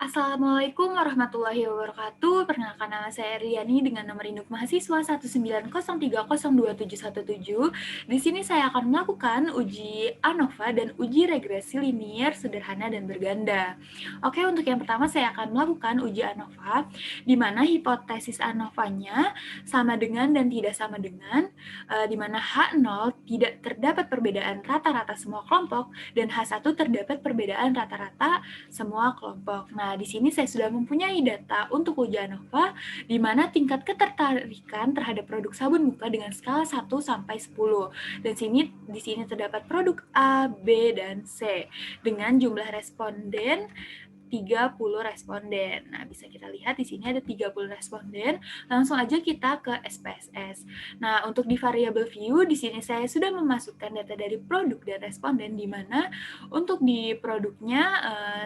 Assalamualaikum warahmatullahi wabarakatuh. Perkenalkan nama saya Riani dengan nomor induk mahasiswa 190302717. Di sini saya akan melakukan uji ANOVA dan uji regresi linier sederhana dan berganda. Oke, untuk yang pertama saya akan melakukan uji ANOVA, di mana hipotesis ANOVA-nya sama dengan dan tidak sama dengan, di mana H0 tidak terdapat perbedaan rata-rata semua kelompok, dan H1 terdapat perbedaan rata-rata semua kelompok. Nah, di sini saya sudah mempunyai data untuk uji ANOVA, di mana tingkat ketertarikan terhadap produk sabun muka dengan skala 1 sampai 10. Dan di sini terdapat produk A, B, dan C dengan jumlah responden 30 responden. Nah, bisa kita lihat di sini ada 30 responden. Langsung aja kita ke SPSS. Nah, untuk di variable view, di sini saya sudah memasukkan data dari produk dan responden, di mana untuk di produknya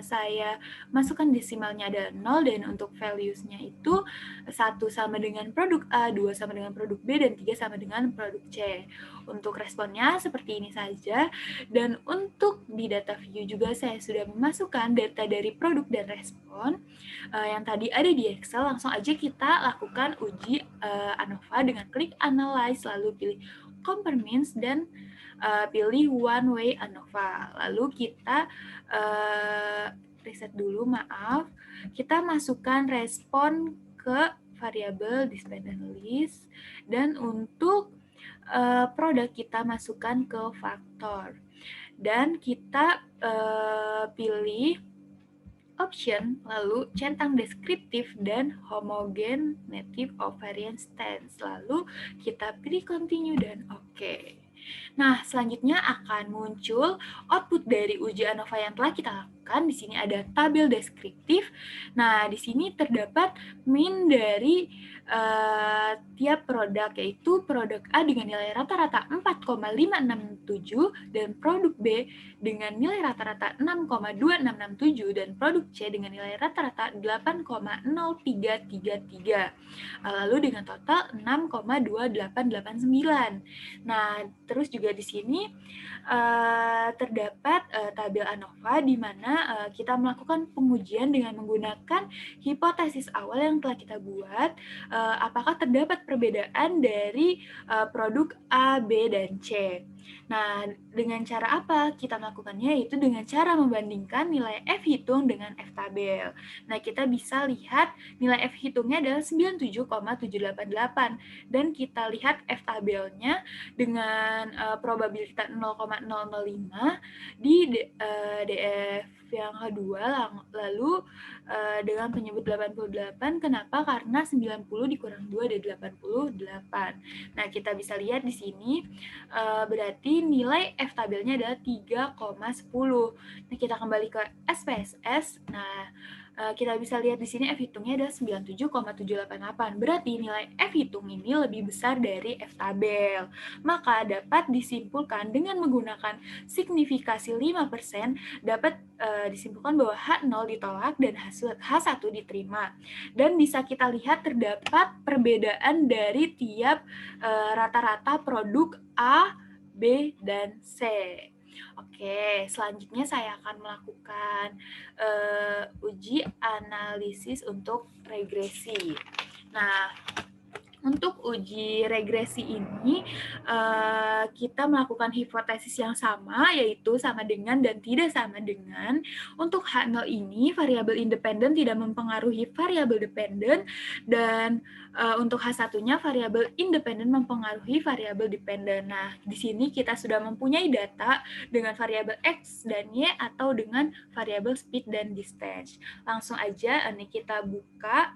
saya masukkan desimalnya ada 0, dan untuk values-nya itu 1 sama dengan produk A, 2 sama dengan produk B, dan 3 sama dengan produk C. Untuk responnya seperti ini saja. Dan untuk di data view juga saya sudah memasukkan data dari produk dan respon yang tadi ada di Excel. Langsung aja kita lakukan uji ANOVA dengan klik Analyze, lalu pilih Compare Means, dan pilih One Way ANOVA. Lalu kita reset dulu, maaf. Kita masukkan respon ke variabel dependent list, dan untuk produk kita masukkan ke faktor, dan kita pilih option, lalu centang deskriptif dan homogen native ovarian stance, lalu kita pilih continue dan oke. Nah, selanjutnya akan muncul output dari uji ANOVA yang telah kita lakukan. Di sini ada tabel deskriptif. Nah, di sini terdapat min dari tiap produk, yaitu produk A dengan nilai rata-rata 4,567 dan produk B dengan nilai rata-rata 6,2667 dan produk C dengan nilai rata-rata 8,0333. Lalu dengan total 6,2889. Nah, terus juga di sini terdapat tabel ANOVA, di mana kita melakukan pengujian dengan menggunakan hipotesis awal yang telah kita buat, apakah terdapat perbedaan dari produk A, B, dan C. Nah, dengan cara apa kita melakukannya? Yaitu dengan cara membandingkan nilai F hitung dengan F tabel. Nah, kita bisa lihat nilai F hitungnya adalah 97,788, dan kita lihat F tabelnya dengan probabilitas 0,005 di DF yang kedua, lalu dengan penyebut 88. Kenapa? Karena 90 dikurang 2 dari 88. Nah, kita bisa lihat di sini berarti nilai F tabelnya adalah 3,10. Nah, kita kembali ke SPSS. Nah, kita bisa lihat di sini F hitungnya adalah 97,788. Berarti nilai F hitung ini lebih besar dari F tabel. Maka dapat disimpulkan dengan menggunakan signifikasi 5%, dapat disimpulkan bahwa H0 ditolak dan H1 diterima. Dan bisa kita lihat terdapat perbedaan dari tiap rata-rata produk A, B, dan C. Oke, selanjutnya saya akan melakukan uji analisis untuk regresi. Nah, untuk uji regresi ini, kita melakukan hipotesis yang sama, yaitu sama dengan dan tidak sama dengan. Untuk H0 ini, variabel independen tidak mempengaruhi variabel dependen, dan untuk H1-nya, variabel independen mempengaruhi variabel dependen. Nah, di sini kita sudah mempunyai data dengan variabel X dan Y, atau dengan variabel speed dan distance. Langsung aja, ini kita buka.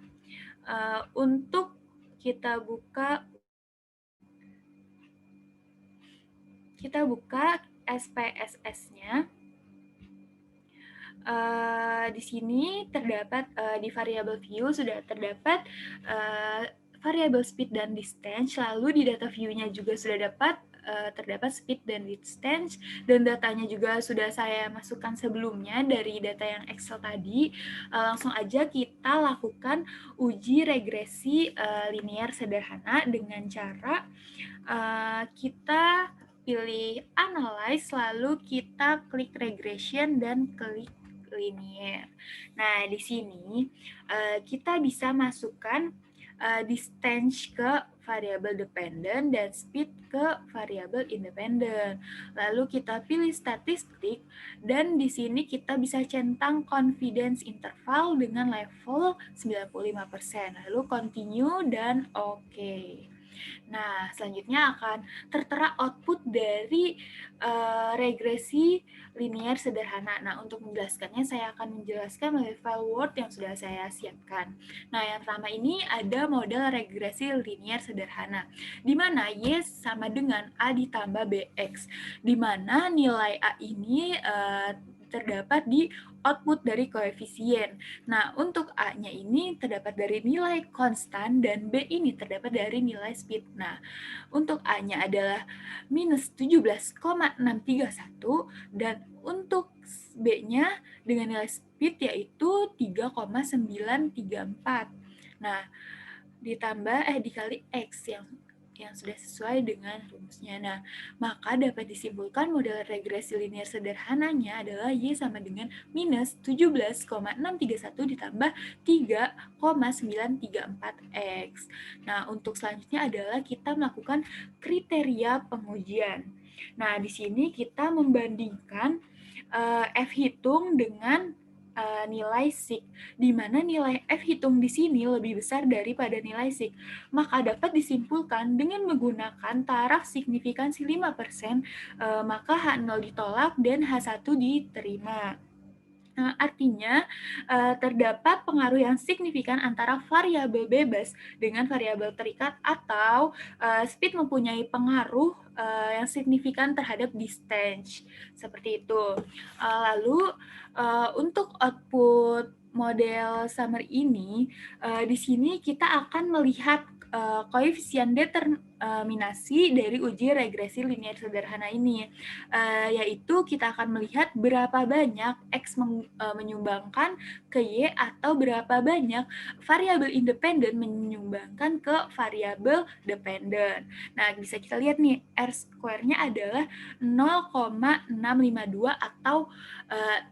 Untuk kita buka SPSS-nya. Di sini terdapat di variabel view sudah terdapat variabel speed dan distance, lalu di data view-nya juga sudah terdapat speed dan distance, dan datanya juga sudah saya masukkan sebelumnya dari data yang Excel tadi. Langsung aja kita lakukan uji regresi linier sederhana dengan cara kita pilih Analyze, lalu kita klik Regression dan klik linier. Nah, di sini kita bisa masukkan distance ke variabel dependent dan speed ke variabel independent. Lalu kita pilih statistik dan di sini kita bisa centang confidence interval dengan level 95%. Lalu continue dan oke. Nah, selanjutnya akan tertera output dari regresi linier sederhana. Nah, untuk menjelaskannya saya akan menjelaskan melalui file Word yang sudah saya siapkan. Nah, yang pertama ini ada model regresi linier sederhana, di mana Y sama dengan A ditambah BX, di mana nilai A ini terdapat di output dari koefisien. Nah, untuk A-nya ini terdapat dari nilai konstan dan B ini terdapat dari nilai speed. Nah, untuk A-nya adalah minus 17,631 dan untuk B-nya dengan nilai speed yaitu 3,934. Nah, dikali X yang sudah sesuai dengan rumusnya. Nah, maka dapat disimpulkan model regresi linier sederhananya adalah Y sama dengan minus 17,631 ditambah 3,934X. Nah, untuk selanjutnya adalah kita melakukan kriteria pengujian. Nah, di sini kita membandingkan F hitung dengan nilai SIK, di mana nilai F hitung di sini lebih besar daripada nilai SIK. Maka dapat disimpulkan dengan menggunakan taraf signifikansi 5%, maka H0 ditolak dan H1 diterima. Artinya, terdapat pengaruh yang signifikan antara variabel bebas dengan variabel terikat atau speed mempunyai pengaruh yang signifikan terhadap distance. Seperti itu. Lalu, untuk output model summary ini, di sini kita akan melihat koefisien determinasi dari uji regresi linier sederhana ini, yaitu kita akan melihat berapa banyak X menyumbangkan ke Y atau berapa banyak variabel independen menyumbangkan ke variabel dependent. Nah, bisa kita lihat nih, R square-nya adalah 0,652 atau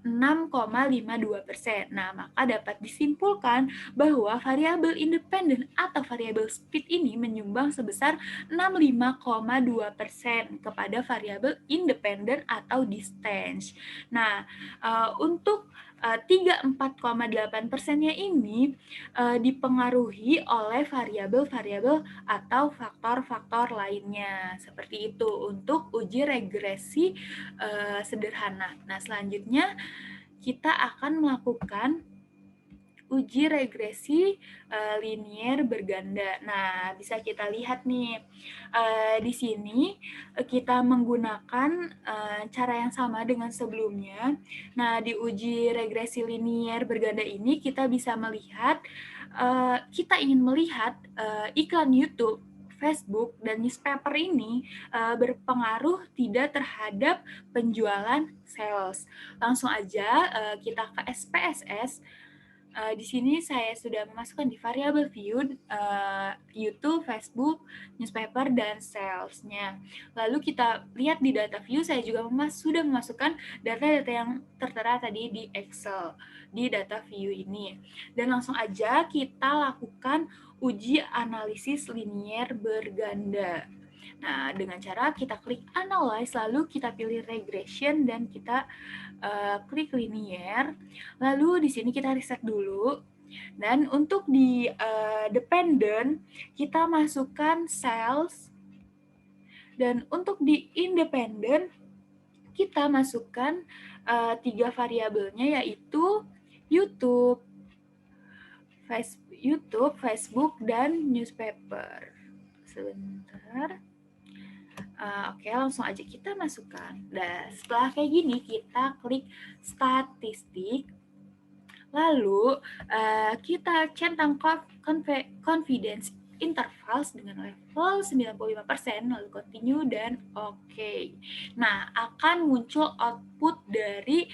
6,52%. Nah, maka dapat disimpulkan bahwa variabel independen atau variabel speed ini menyumbang sebesar 65,2% kepada variabel independen atau distance. Nah, untuk 34,8%-nya ini dipengaruhi oleh variabel-variabel atau faktor-faktor lainnya. Seperti itu untuk uji regresi sederhana. Nah, selanjutnya kita akan melakukan uji regresi linier berganda. Nah, bisa kita lihat nih, di sini kita menggunakan cara yang sama dengan sebelumnya. Nah, di uji regresi linier berganda ini kita bisa melihat, kita ingin melihat iklan YouTube, Facebook, dan newspaper ini berpengaruh tidak terhadap penjualan sales. Langsung aja kita ke SPSS. Di sini saya sudah memasukkan di variabel view YouTube, Facebook, newspaper, dan sales-nya. Lalu kita lihat di data view, saya juga sudah memasukkan data-data yang tertera tadi di Excel, di data view ini. Dan langsung aja kita lakukan uji analisis linier berganda. Nah, dengan cara kita klik Analyze, lalu kita pilih Regression, dan kita klik Linear. Lalu di sini kita reset dulu. Dan untuk di Dependent, kita masukkan Sales. Dan untuk di Independent, kita masukkan 3 variabelnya, yaitu YouTube, Facebook, dan newspaper. Sebentar. Oke, langsung aja kita masukkan. Nah, setelah kayak gini, kita klik statistik. Lalu, kita centang confidence intervals dengan level 95%, lalu continue dan oke. Nah, akan muncul output dari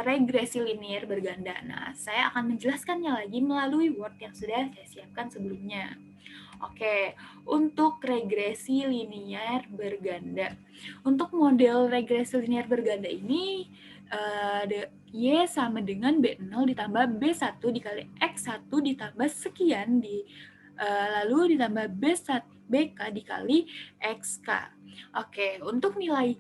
regresi linier berganda. Nah, saya akan menjelaskannya lagi melalui Word yang sudah saya siapkan sebelumnya. Oke, untuk regresi linier berganda. Untuk model regresi linier berganda ini Y sama dengan B0 ditambah B1 dikali X1 ditambah sekian lalu ditambah BK dikali XK. Oke, untuk nilai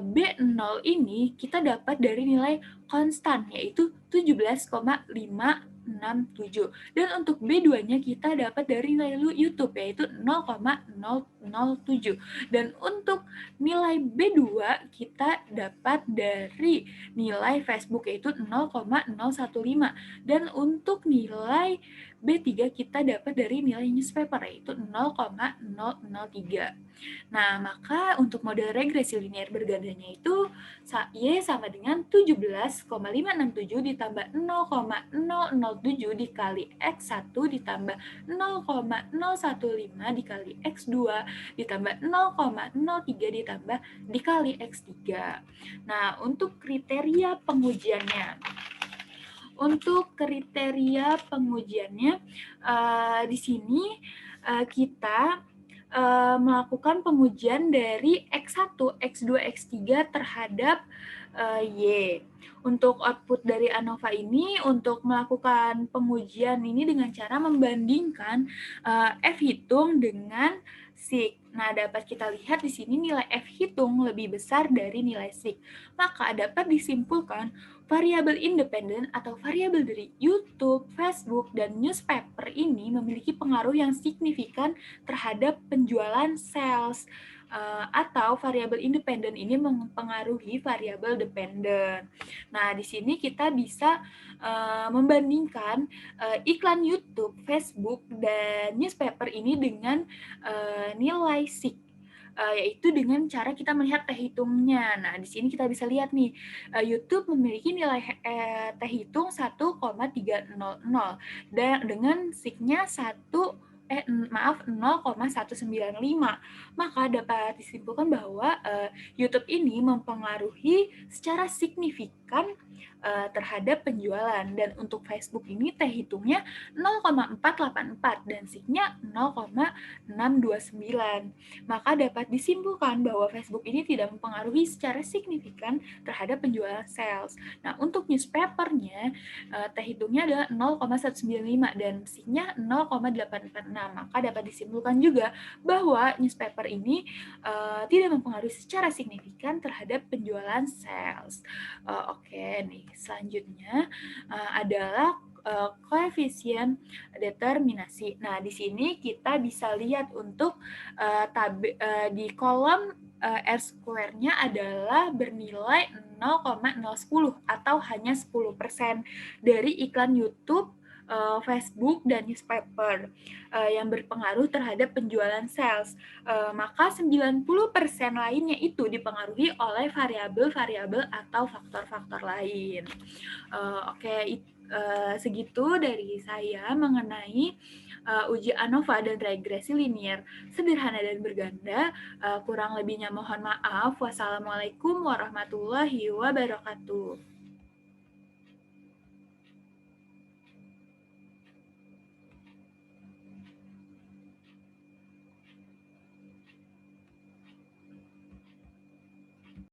B0 ini kita dapat dari nilai konstan, yaitu 17,567. Dan untuk B2-nya kita dapat dari nilai YouTube, yaitu 0,007. Dan untuk nilai B2 kita dapat dari nilai Facebook, yaitu 0,015. Dan untuk nilai B3 kita dapat dari nilai newspaper, yaitu 0,003. Nah, maka untuk model regresi linear bergandanya itu Y sama dengan 17,567 ditambah 0,007 dikali X1 ditambah 0,015 dikali X2 ditambah 0,03 ditambah dikali X3. Nah, untuk kriteria pengujiannya. Di sini kita melakukan pengujian dari X1, X2, X3 terhadap Y. Untuk output dari ANOVA ini, untuk melakukan pengujian ini dengan cara membandingkan F hitung dengan SIG. Nah, dapat kita lihat di sini nilai F hitung lebih besar dari nilai SIG. Maka dapat disimpulkan variabel independen atau variabel dari YouTube, Facebook, dan newspaper ini memiliki pengaruh yang signifikan terhadap penjualan sales, atau variabel independen ini mempengaruhi variabel dependen. Nah, di sini kita bisa membandingkan iklan YouTube, Facebook, dan newspaper ini dengan nilai SIG. Yaitu dengan cara kita melihat teh hitungnya. Nah, di sini kita bisa lihat nih, YouTube memiliki nilai teh hitung 1,300 dan dengan SIG-nya 0,195. Maka dapat disimpulkan bahwa YouTube ini mempengaruhi secara signifikan terhadap penjualan. Dan untuk Facebook ini teh hitungnya 0,484 dan SIG-nya 0,629. Maka dapat disimpulkan bahwa Facebook ini tidak mempengaruhi secara signifikan terhadap penjualan sales. Nah, untuk newspapernya, teh hitungnya adalah 0,195 dan SIG-nya 0,846. Maka dapat disimpulkan juga bahwa newspaper ini tidak mempengaruhi secara signifikan terhadap penjualan sales. Oke, nih selanjutnya adalah koefisien determinasi. Nah, di sini kita bisa lihat untuk di kolom R square-nya adalah bernilai 0,010 atau hanya 10% dari iklan YouTube, Facebook, dan newspaper yang berpengaruh terhadap penjualan sales. Maka 90% lainnya itu dipengaruhi oleh variabel-variabel atau faktor-faktor lain. Segitu dari saya mengenai uji ANOVA dan regresi linear sederhana dan berganda. Kurang lebihnya mohon maaf. Wassalamualaikum warahmatullahi wabarakatuh.